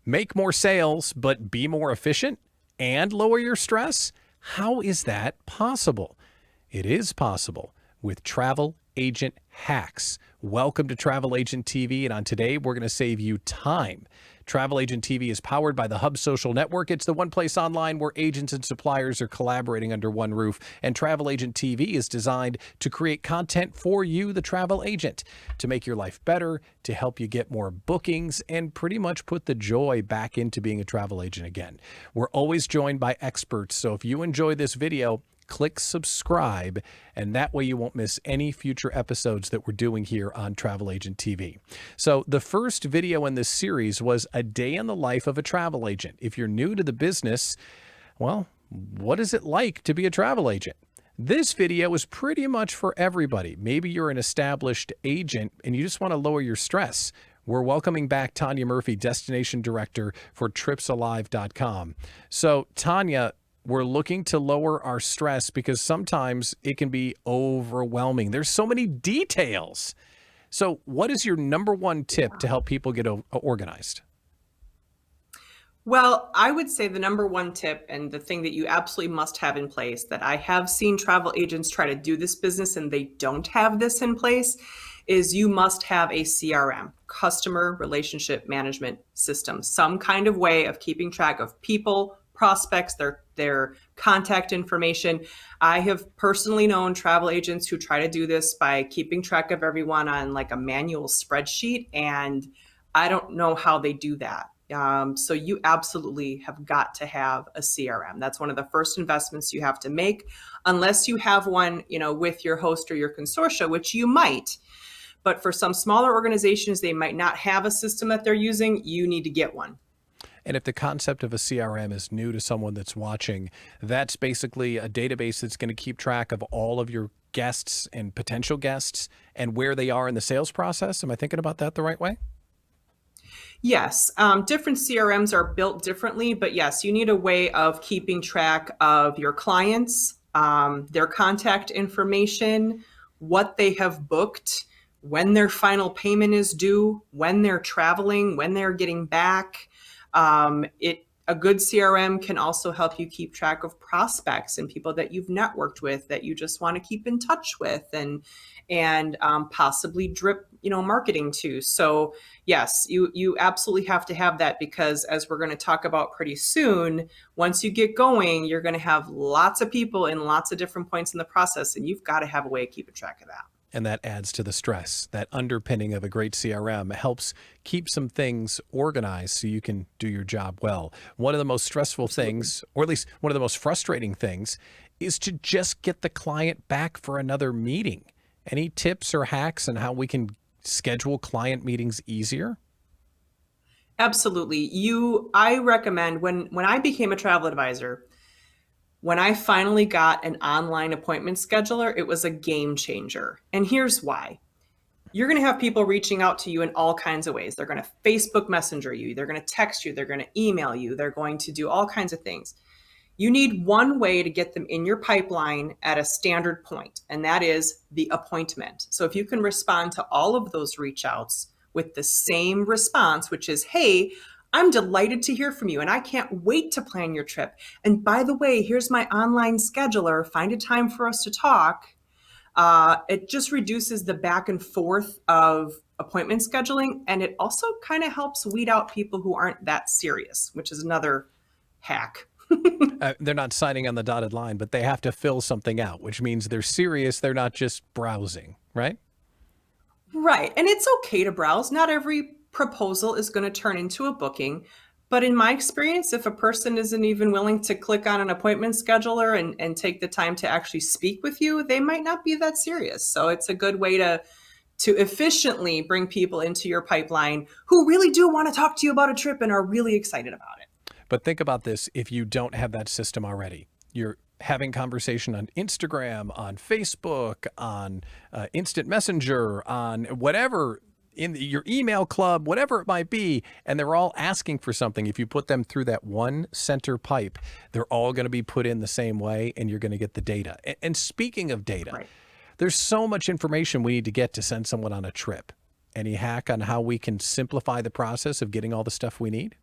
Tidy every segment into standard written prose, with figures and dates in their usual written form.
Make more sales, but be more efficient and lower your stress? How is that possible? It is possible with Travel Agent Hacks. Welcome to Travel Agent TV, and on today, we're going to save you time. Travel Agent TV is powered by the Hub Social Network. It's the one place online where agents and suppliers are collaborating under one roof. And Travel Agent TV is designed to create content for you, the travel agent, to make your life better, to help you get more bookings, and pretty much put the joy back into being a travel agent again. We're always joined by experts, so if you enjoy this video, click subscribe, and that way you won't miss any future episodes that we're doing here on Travel Agent TV. So the first video in this series was a day in the life of a travel agent. If you're new to the business, well, what is it like to be a travel agent? This video is pretty much for everybody. Maybe you're an established agent and you just want to lower your stress. We're welcoming back Tanya Murphy, Destination Director for TripsAlive.com. So Tanya, we're looking to lower our stress because sometimes it can be overwhelming. There's so many details. So what is your number one tip to help people get organized? Well, I would say the number one tip and the thing that you absolutely must have in place, that I have seen travel agents try to do this business and they don't have this in place, is you must have a CRM, customer relationship management system, some kind of way of keeping track of people, prospects, their contact information. I have personally known travel agents who try to do this by keeping track of everyone on like a manual spreadsheet, and I don't know how they do that. So you absolutely have got to have a CRM. That's one of the first investments you have to make, unless you have one, with your host or your consortia, which you might. But for some smaller organizations, they might not have a system that they're using. You need to get one. And if the concept of a CRM is new to someone that's watching, that's basically a database that's going to keep track of all of your guests and potential guests and where they are in the sales process. Am I thinking about that the right way? Yes, different CRMs are built differently, but yes, you need a way of keeping track of your clients, their contact information, what they have booked, when their final payment is due, when they're traveling, when they're getting back. A good CRM can also help you keep track of prospects and people that you've networked with that you just want to keep in touch with, and possibly drip, marketing to. So yes, you absolutely have to have that, because as we're going to talk about pretty soon, once you get going, you're going to have lots of people in lots of different points in the process, and you've got to have a way of keeping track of that. And that adds to the stress. That underpinning of a great CRM helps keep some things organized so you can do your job well. One of the most stressful things, or at least one of the most frustrating things, is to just get the client back for another meeting. Any tips or hacks on how we can schedule client meetings easier? Absolutely. I recommend, when I became a travel advisor, when I finally got an online appointment scheduler, it was a game changer. And here's why. You're going to have people reaching out to you in all kinds of ways. They're going to Facebook Messenger you. They're going to text you. They're going to email you. They're going to do all kinds of things. You need one way to get them in your pipeline at a standard point, and that is the appointment. So if you can respond to all of those reach outs with the same response, which is, hey, I'm delighted to hear from you, and I can't wait to plan your trip. And by the way, here's my online scheduler. Find a time for us to talk. It just reduces the back and forth of appointment scheduling, and it also kind of helps weed out people who aren't that serious, which is another hack. They're not signing on the dotted line, but they have to fill something out, which means they're serious. They're not just browsing, right? Right. And it's okay to browse. Not every proposal is going to turn into a booking. But in my experience, if a person isn't even willing to click on an appointment scheduler and take the time to actually speak with you, they might not be that serious. So it's a good way to efficiently bring people into your pipeline who really do want to talk to you about a trip and are really excited about it. But think about this. If you don't have that system already, you're having conversation on Instagram, on Facebook, on Instant Messenger, on whatever, in your email club, whatever it might be, and they're all asking for something. If you put them through that one center pipe, they're all going to be put in the same way, and you're going to get the data. And speaking of data, right, there's so much information we need to get to send someone on a trip. Any hack on how we can simplify the process of getting all the stuff we need?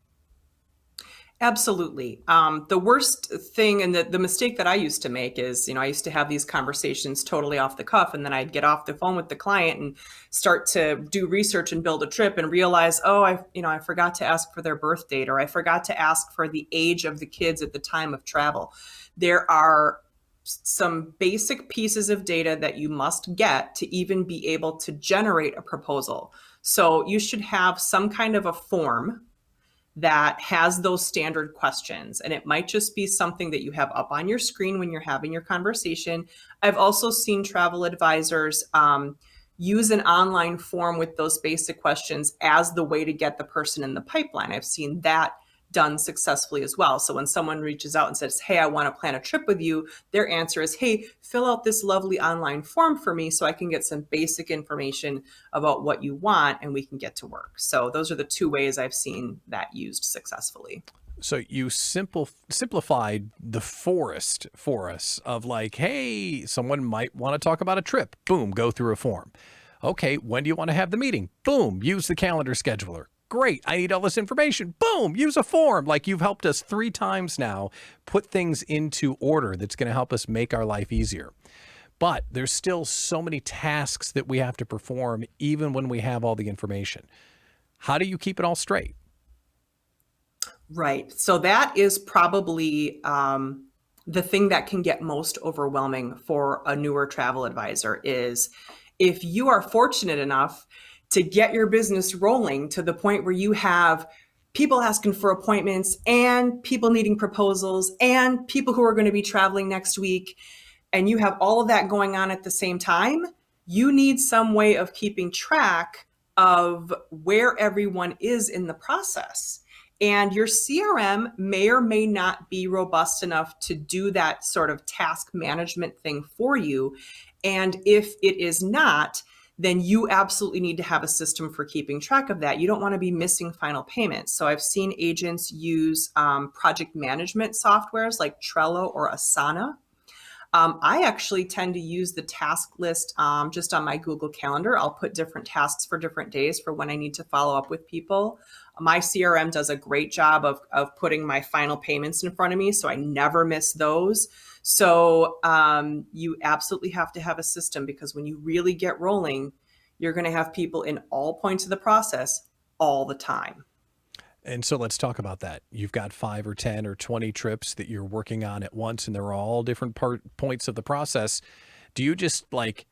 Absolutely. The worst thing and the mistake that I used to make is, I used to have these conversations totally off the cuff, and then I'd get off the phone with the client and start to do research and build a trip and realize, oh, I forgot to ask for their birth date, or I forgot to ask for the age of the kids at the time of travel. There are some basic pieces of data that you must get to even be able to generate a proposal. So you should have some kind of a form that has those standard questions. And it might just be something that you have up on your screen when you're having your conversation. I've also seen travel advisors use an online form with those basic questions as the way to get the person in the pipeline. I've seen that done successfully as well. So when someone reaches out and says, hey, I want to plan a trip with you, their answer is, hey, fill out this lovely online form for me so I can get some basic information about what you want and we can get to work. So those are the two ways I've seen that used successfully. So you simplified the forest for us of like, hey, someone might want to talk about a trip. Boom, go through a form. Okay, when do you want to have the meeting? Boom, use the calendar scheduler. Great, I need all this information. Boom, use a form. Like you've helped us 3 times now put things into order that's going to help us make our life easier. But there's still so many tasks that we have to perform even when we have all the information. How do you keep it all straight? Right. So that is probably the thing that can get most overwhelming for a newer travel advisor is if you are fortunate enough to get your business rolling to the point where you have people asking for appointments and people needing proposals and people who are going to be traveling next week, and you have all of that going on at the same time, you need some way of keeping track of where everyone is in the process. And your CRM may or may not be robust enough to do that sort of task management thing for you. And if it is not, then you absolutely need to have a system for keeping track of that. You don't want to be missing final payments. So I've seen agents use project management softwares like Trello or Asana. I actually tend to use the task list just on my Google Calendar. I'll put different tasks for different days for when I need to follow up with people. My CRM does a great job of putting my final payments in front of me, so I never miss those. So you absolutely have to have a system, because when you really get rolling, you're going to have people in all points of the process all the time. And so let's talk about that. You've got 5 or 10 or 20 trips that you're working on at once, and they're all different points of the process. Do you just like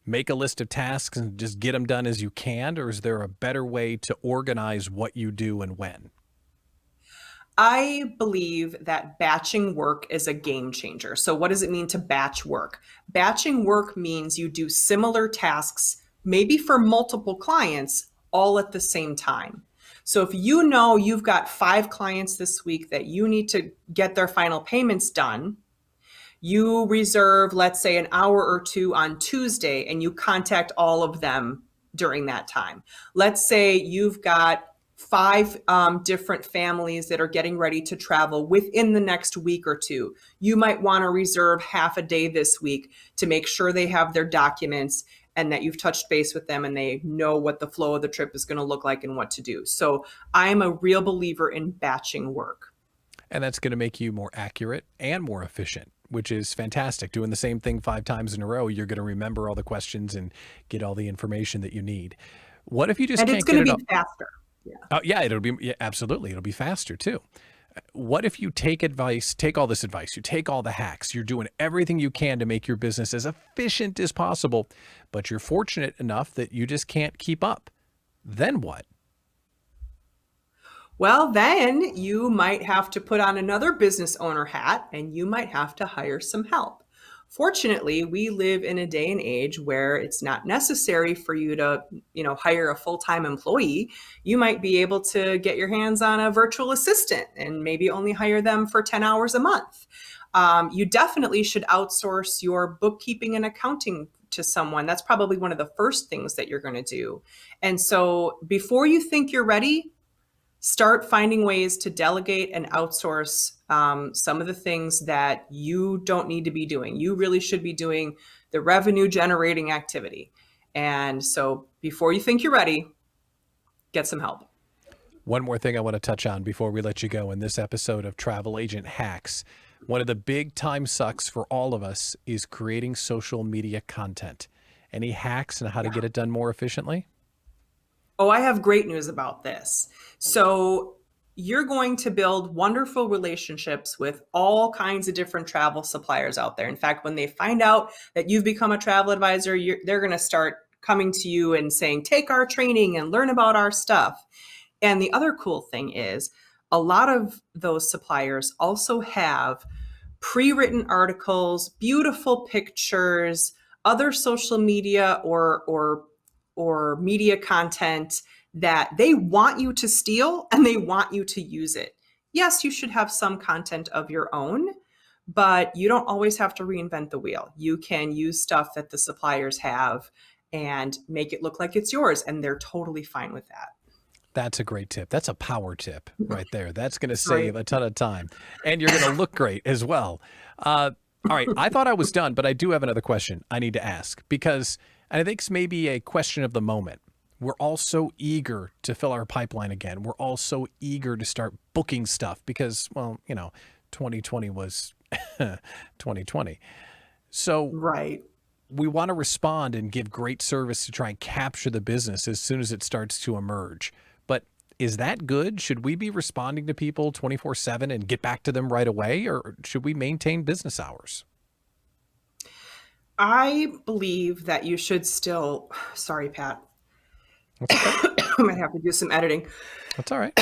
make a list of tasks and just get them done as you can, or is there a better way to organize what you do and when? I believe that batching work is a game changer. So what does it mean to batch work? Batching work means you do similar tasks, maybe for multiple clients, all at the same time. So if you know you've got 5 clients this week that you need to get their final payments done, you reserve, let's say, an hour or 2 on Tuesday, and you contact all of them during that time. Let's say you've got 5 different families that are getting ready to travel within the next week or 2. You might want to reserve half a day this week to make sure they have their documents and that you've touched base with them and they know what the flow of the trip is going to look like and what to do. So I'm a real believer in batching work. And that's going to make you more accurate and more efficient, which is fantastic. Doing the same thing 5 times in a row, you're going to remember all the questions and get all the information that you need. What if you just And can't it's get going it to all? be faster. Yeah. Oh, yeah, absolutely. It'll be faster too. What if you take all this advice, you take all the hacks, you're doing everything you can to make your business as efficient as possible, but you're fortunate enough that you just can't keep up? Then what? Well, then you might have to put on another business owner hat and you might have to hire some help. Fortunately, we live in a day and age where it's not necessary for you to, hire a full-time employee. You might be able to get your hands on a virtual assistant and maybe only hire them for 10 hours a month. You definitely should outsource your bookkeeping and accounting to someone. That's probably one of the first things that you're going to do. And so before you think you're ready, start finding ways to delegate and outsource some of the things that you don't need to be doing. You really should be doing the revenue generating activity. And so before you think you're ready, get some help. One more thing I want to touch on before we let you go in this episode of Travel Agent Hacks. One of the big time sucks for all of us is creating social media content. Any hacks on how to get it done more efficiently? Oh, I have great news about this. So, you're going to build wonderful relationships with all kinds of different travel suppliers out there. In fact, when they find out that you've become a travel advisor, they're going to start coming to you and saying, take our training and learn about our stuff. And the other cool thing is, a lot of those suppliers also have pre-written articles, beautiful pictures, other social media or media content that they want you to steal and they want you to use it. Yes, you should have some content of your own, but you don't always have to reinvent the wheel. You can use stuff that the suppliers have and make it look like it's yours, and they're totally fine with that. That's a great tip. That's a power tip right there. That's going to save a ton of time. And you're going to look great as well. All right. I thought I was done, but I do have another question I need to ask because, and I think it's maybe a question of the moment. We're all so eager to fill our pipeline again. We're all so eager to start booking stuff because, well, 2020 was 2020. So Right. we want to respond and give great service to try and capture the business as soon as it starts to emerge. But is that good? Should we be responding to people 24/7 and get back to them right away? Or should we maintain business hours? I believe that you should still, sorry, Pat, That's okay. I might have to do some editing. That's all right.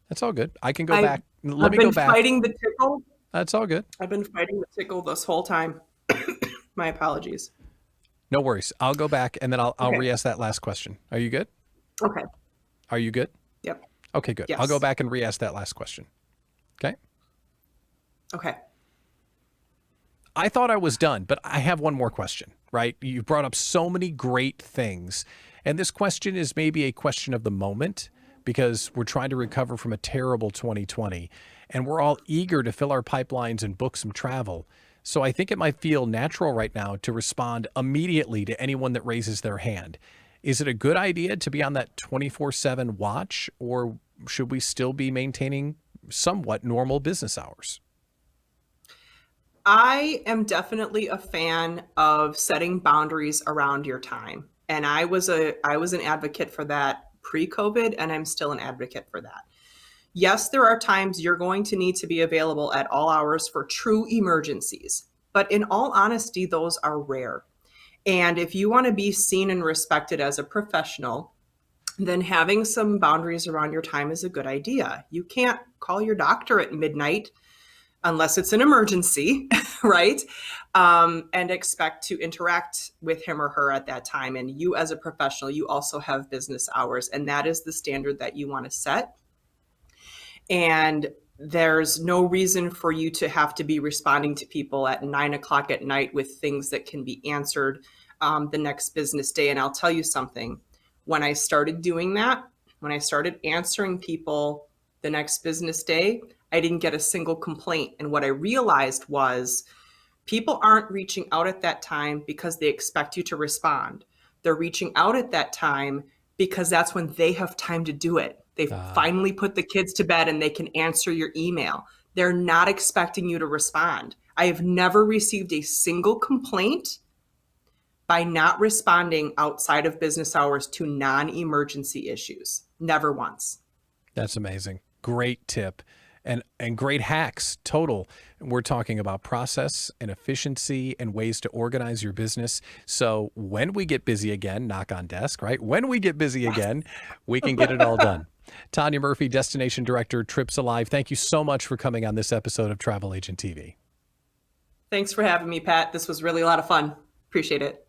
That's all good. I can go I've, back. Let I've me been go back. fighting the tickle. That's all good. I've been fighting the tickle this whole time. My apologies. No worries. I'll go back and then I'll Okay. re-ask that last question. Are you good? Okay. Are you good? Yep. Okay, good. Yes. I'll go back and re-ask that last question. Okay. Okay. I thought I was done, but I have one more question, right? You brought up so many great things. And this question is maybe a question of the moment because we're trying to recover from a terrible 2020 and we're all eager to fill our pipelines and book some travel. So I think it might feel natural right now to respond immediately to anyone that raises their hand. Is it a good idea to be on that 24/7 watch, or should we still be maintaining somewhat normal business hours? I am definitely a fan of setting boundaries around your time. And I was an advocate for that pre-COVID, and I'm still an advocate for that. Yes, there are times you're going to need to be available at all hours for true emergencies. But in all honesty, those are rare. And if you want to be seen and respected as a professional, then having some boundaries around your time is a good idea. You can't call your doctor at midnight unless it's an emergency, right? And expect to interact with him or her at that time. And you, as a professional, you also have business hours, and that is the standard that you want to set. And there's no reason for you to have to be responding to people at 9 o'clock at night with things that can be answered the next business day. And I'll tell you something, when I started doing that, when I started answering people the next business day, I didn't get a single complaint. And what I realized was people aren't reaching out at that time because they expect you to respond. They're reaching out at that time because that's when they have time to do it. They finally put the kids to bed and they can answer your email. They're not expecting you to respond. I have never received a single complaint by not responding outside of business hours to non-emergency issues. Never once. That's amazing. Great tip. And great hacks total. We're talking about process and efficiency and ways to organize your business. So when we get busy again, knock on desk, right? When we get busy again, we can get it all done. Tanya Murphy, Destination Director, Trips Alive. Thank you so much for coming on this episode of Travel Agent TV. Thanks for having me, Pat. This was really a lot of fun. Appreciate it.